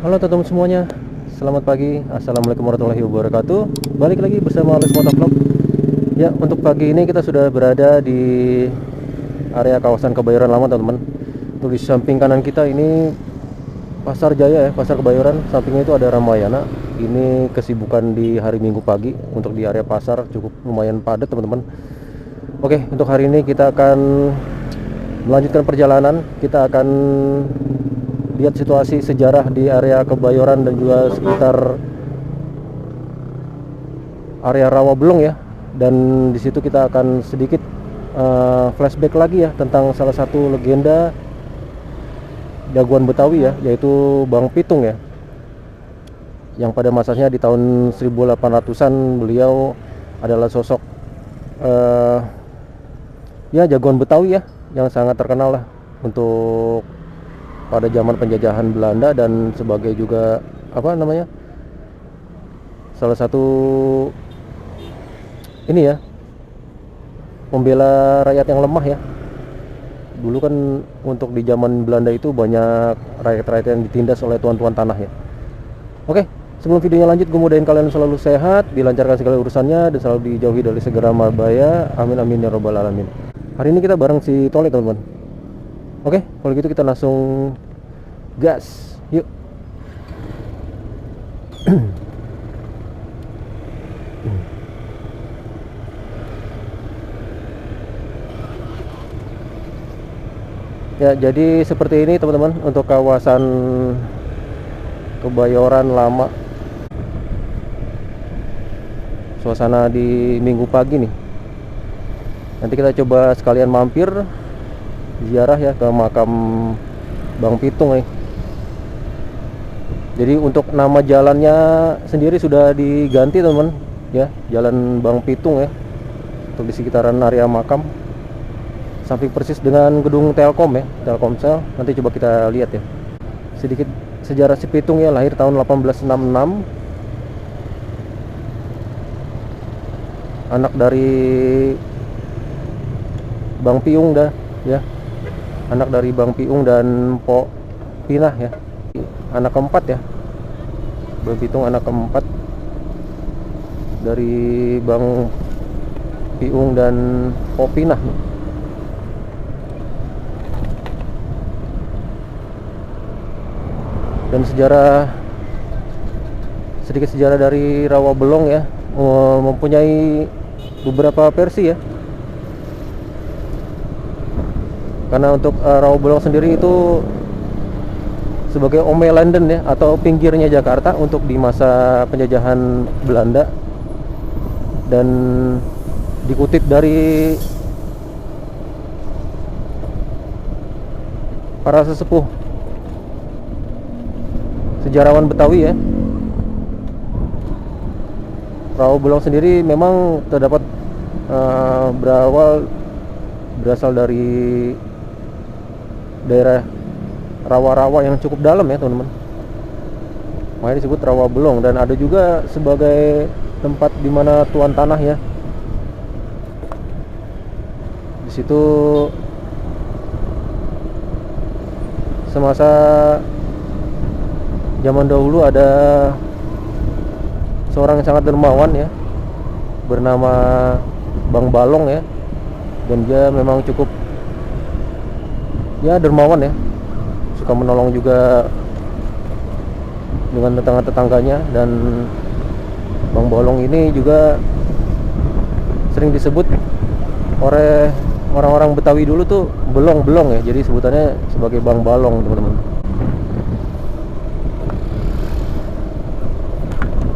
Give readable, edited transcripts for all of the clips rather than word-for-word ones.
Halo teman-teman semuanya, selamat pagi. Assalamualaikum warahmatullahi wabarakatuh. Balik lagi bersama Les Motovlog. Ya, untuk pagi ini kita sudah berada di area kawasan Kebayoran Lama, teman-teman. Untuk di samping kanan kita ini Pasar Jaya ya, Pasar Kebayoran. Sampingnya itu ada Ramayana. Ini kesibukan di hari Minggu pagi. Untuk di area pasar cukup lumayan padat, teman-teman. Oke, untuk hari ini kita akan melanjutkan perjalanan. Kita akan lihat situasi sejarah di area Kebayoran dan juga sekitar area Rawabelong ya. Dan di situ kita akan sedikit flashback lagi ya tentang salah satu legenda jagoan Betawi ya, yaitu Bang Pitung ya. Yang pada masanya di tahun 1800-an beliau adalah sosok ya jagoan Betawi ya, yang sangat terkenal lah untuk pada zaman penjajahan Belanda, dan sebagai juga salah satu ini ya, pembela rakyat yang lemah ya. Dulu kan untuk di zaman Belanda itu banyak rakyat-rakyat yang ditindas oleh tuan-tuan tanah ya. Oke, sebelum videonya lanjut, gue mudahin kalian selalu sehat, dilancarkan segala urusannya, dan selalu dijauhi dari segala marbaya. Amin amin ya robbal alamin. Hari ini kita bareng si Tole, teman-teman. Oke, kalau gitu kita langsung gas, yuk. Ya, jadi seperti ini teman-teman untuk kawasan Kebayoran Lama. Suasana di Minggu pagi nih. Nanti kita coba sekalian mampir ziarah ya ke makam Bang Pitung nih. Jadi untuk nama jalannya sendiri sudah diganti, teman-teman ya, Jalan Bang Pitung ya, untuk di sekitaran area makam, samping persis dengan gedung Telkom ya, Telkomsel. Nanti coba kita lihat ya sedikit sejarah si Pitung ya. Lahir tahun 1866, anak dari Bang Piung dah ya, anak dari Bang Piung dan Pok Pinah ya, anak keempat ya. Bang Pitung anak keempat dari Bang Piung dan Pok Pinah. Dan sedikit sejarah dari Rawabelong ya, mempunyai beberapa versi ya. Karena untuk Rawabelong sendiri itu sebagai Omelanden ya, atau pinggirnya Jakarta untuk di masa penjajahan Belanda. Dan dikutip dari para sesepuh sejarawan Betawi ya, Rawabelong sendiri memang terdapat berasal dari daerah rawa-rawa yang cukup dalam ya, teman-teman. Makanya disebut Rawabelong. Dan ada juga sebagai tempat di mana tuan tanah ya. Di situ semasa zaman dahulu ada seorang yang sangat dermawan ya, bernama Bang Balong ya. Dan dia memang cukup ya dermawan ya, suka menolong juga dengan tetangga-tetangganya. Dan Bang Bolong ini juga sering disebut oleh orang-orang Betawi dulu tuh Belong-belong ya, jadi sebutannya sebagai Bang Balong, teman-teman.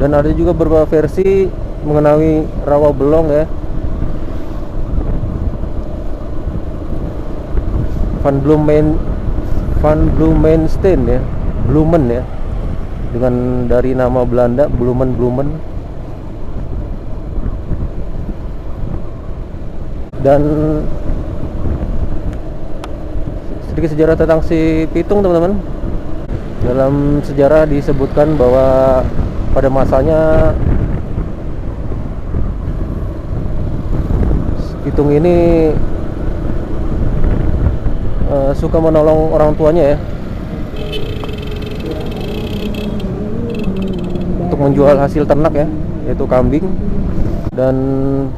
Dan ada juga beberapa versi mengenai Rawabelong ya. Van Blumenstein ya, Blumen ya, dengan dari nama Belanda Blumen. Dan sedikit sejarah tentang si Pitung, teman-teman. Dalam sejarah disebutkan bahwa pada masanya Pitung ini suka menolong orang tuanya ya. menjual hasil ternak ya, yaitu kambing. Dan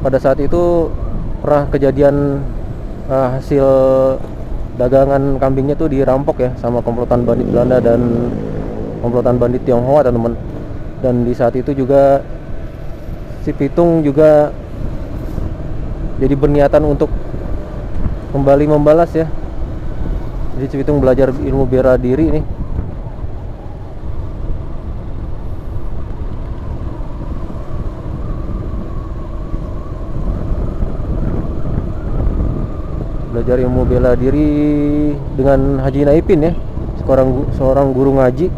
pada saat itu pernah kejadian hasil dagangan kambingnya tuh dirampok ya sama komplotan bandit Belanda dan komplotan bandit Tionghoa, teman-teman. Dan di saat itu juga si Pitung juga jadi berniatan untuk kembali membalas ya. Jadi si Pitung belajar ilmu bela diri nih. Belajar ilmu bela diri dengan Haji Naipin ya, seorang guru ngaji.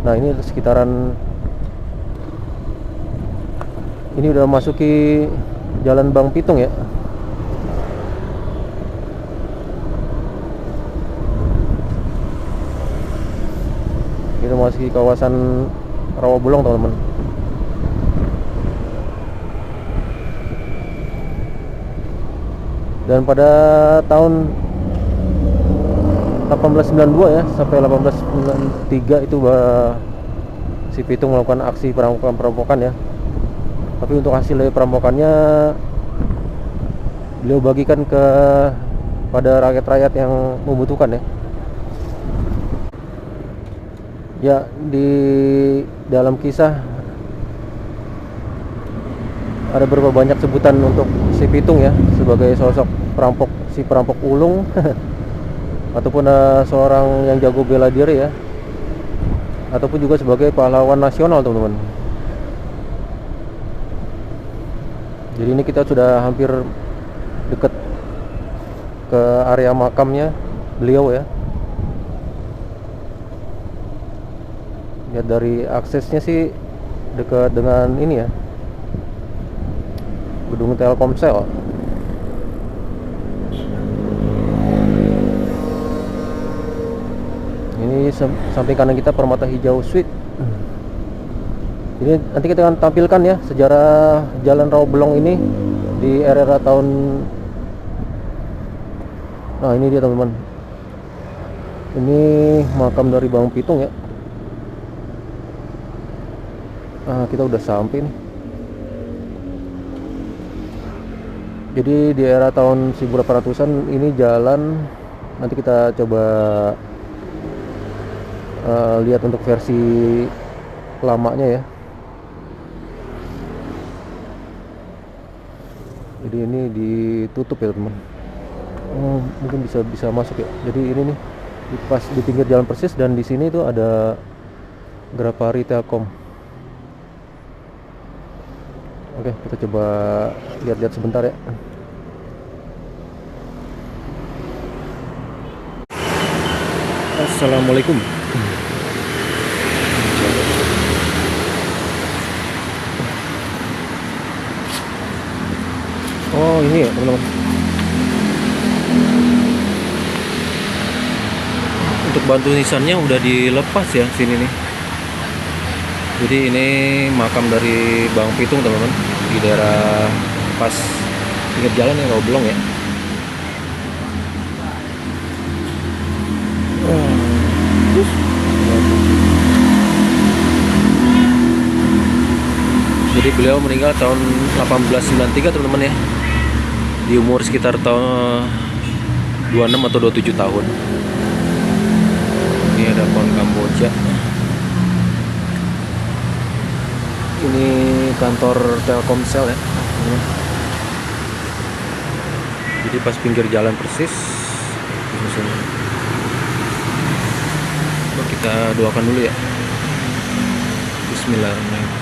Nah, ini sekitaran ini udah masuki Jalan Bang Pitung ya. Kita masuki kawasan Rawabulong, teman-teman. Dan pada tahun 1892 ya sampai 1893 itu si Pitung melakukan aksi perampokan ya. Tapi untuk hasil dari perampokannya beliau bagikan pada rakyat-rakyat yang membutuhkan ya. Ya, di dalam kisah ada beberapa banyak sebutan untuk si Pitung ya, sebagai sosok perampok ulung ataupun seorang yang jago bela diri ya, ataupun juga sebagai pahlawan nasional, teman-teman. Jadi ini kita sudah hampir dekat ke area makamnya beliau ya. Lihat dari aksesnya sih dekat dengan ini ya, gedung Telkomsel. Ini samping kanan kita Permata Hijau Suite. Ini nanti kita akan tampilkan ya sejarah Jalan Rawabelong ini di era tahun. Nah, ini dia, teman-teman. Ini makam dari Bang Pitung ya. Kita udah sampai nih. Jadi di era tahun 1800-an ini jalan, nanti kita coba lihat untuk versi lamanya ya. Jadi ini ditutup ya, teman. Mungkin bisa masuk ya. Jadi ini nih pas di pinggir jalan persis, dan di sini tuh ada Grapari Telkom. Oke, kita coba lihat-lihat sebentar ya. Assalamualaikum. Oh, ini ya, teman-teman. Untuk batu nisannya udah dilepas ya sini nih. Jadi ini makam dari Bang Pitung, teman-teman, di daerah pas pinggir jalan yang Rawabelong ya. Jadi beliau meninggal tahun 1893, teman-teman ya, di umur sekitar tahun 26 atau 27 tahun. Ini ada pohon Kamboja. Ini kantor Telkomsel ya. Jadi pas pinggir jalan persis di sini. Kita doakan dulu ya. Bismillahirrahmanirrahim.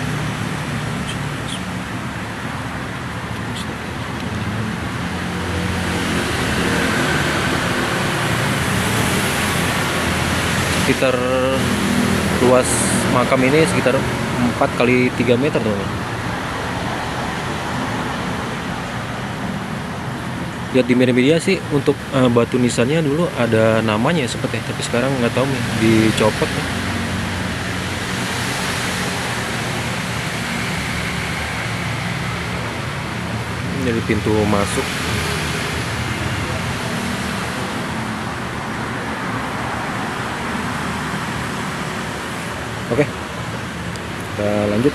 Sekitar luas makam ini sekitar 4 kali 3 meter, teman-teman. Lihat di media-media sih untuk batu nisannya dulu ada namanya seperti, tapi sekarang nggak tahu nih, dicopot nih. Dari pintu masuk. Oke. Kita lanjut.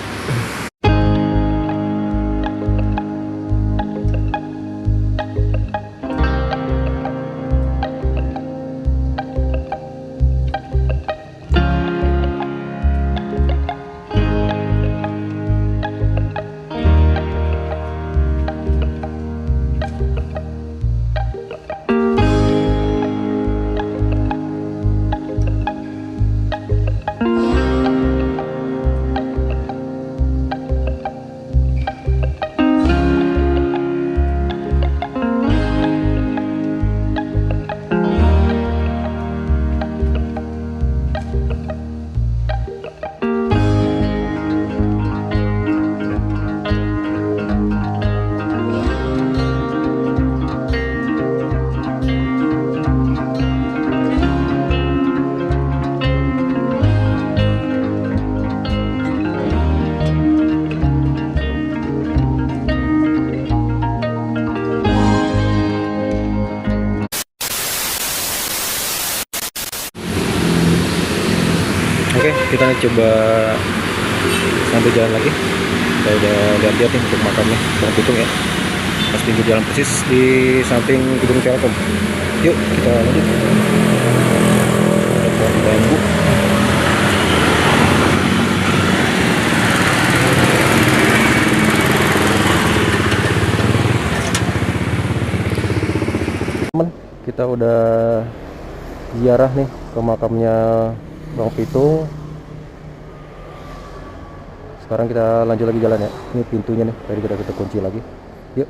Oke, kita coba sambil jalan lagi. Kita udah lihat-lihat nih untuk makamnya, Bang Pitung ya. Pas pinggir jalan persis di samping gedung Telkom. Yuk kita lanjut. Ada pohon bambu. Teman, kita udah ziarah nih ke makamnya Bang Pitung. Sekarang kita lanjut lagi jalan ya. Ini pintunya nih, tadi kita kunci lagi. Yuk.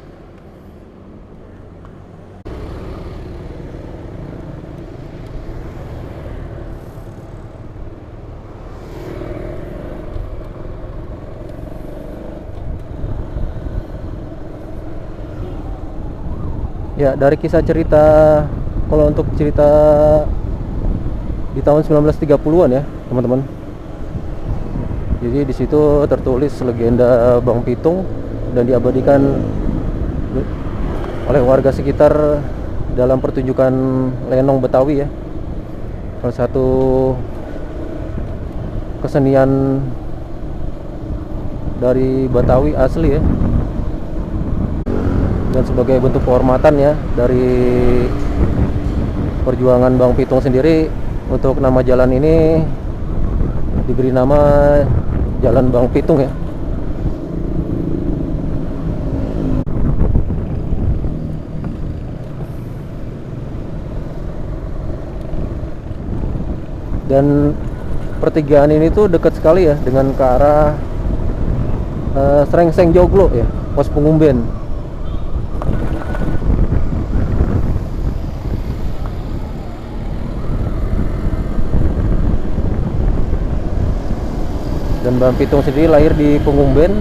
Ya, dari kisah cerita, kalau untuk cerita di tahun 1930-an ya, teman-teman. Jadi di situ tertulis legenda Bang Pitung dan diabadikan oleh warga sekitar dalam pertunjukan lenong Betawi ya. Salah satu kesenian dari Betawi asli ya. Dan sebagai bentuk penghormatan ya dari perjuangan Bang Pitung sendiri, untuk nama jalan ini diberi nama Jalan Bang Pitung ya. Dan pertigaan ini tuh dekat sekali ya dengan ke arah Srengseng Joglo ya, pos Pengumben. Dan Bang Pitung sendiri lahir di Pengumben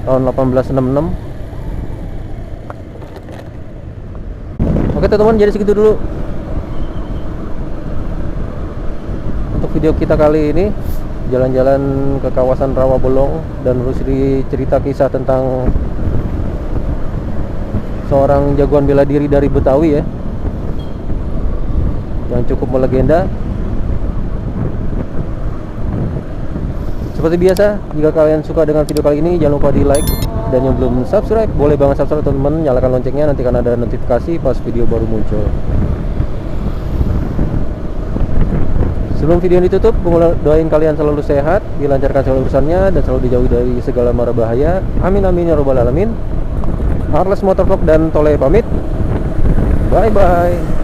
tahun 1866. Oke teman-teman, jadi segitu dulu untuk video kita kali ini, jalan-jalan ke kawasan Rawabolong dan menelusuri cerita kisah tentang seorang jagoan bela diri dari Betawi ya, yang cukup melegenda. Seperti biasa, jika kalian suka dengan video kali ini, jangan lupa di like, dan yang belum subscribe boleh banget subscribe teman-teman, nyalakan loncengnya, nanti kan ada notifikasi pas video baru muncul. Sebelum video ini ditutup, doain kalian selalu sehat, dilancarkan segala urusannya, dan selalu dijauhi dari segala mara bahaya. Amin amin ya robbal alamin. Harles Motovlog dan Tole pamit. Bye bye.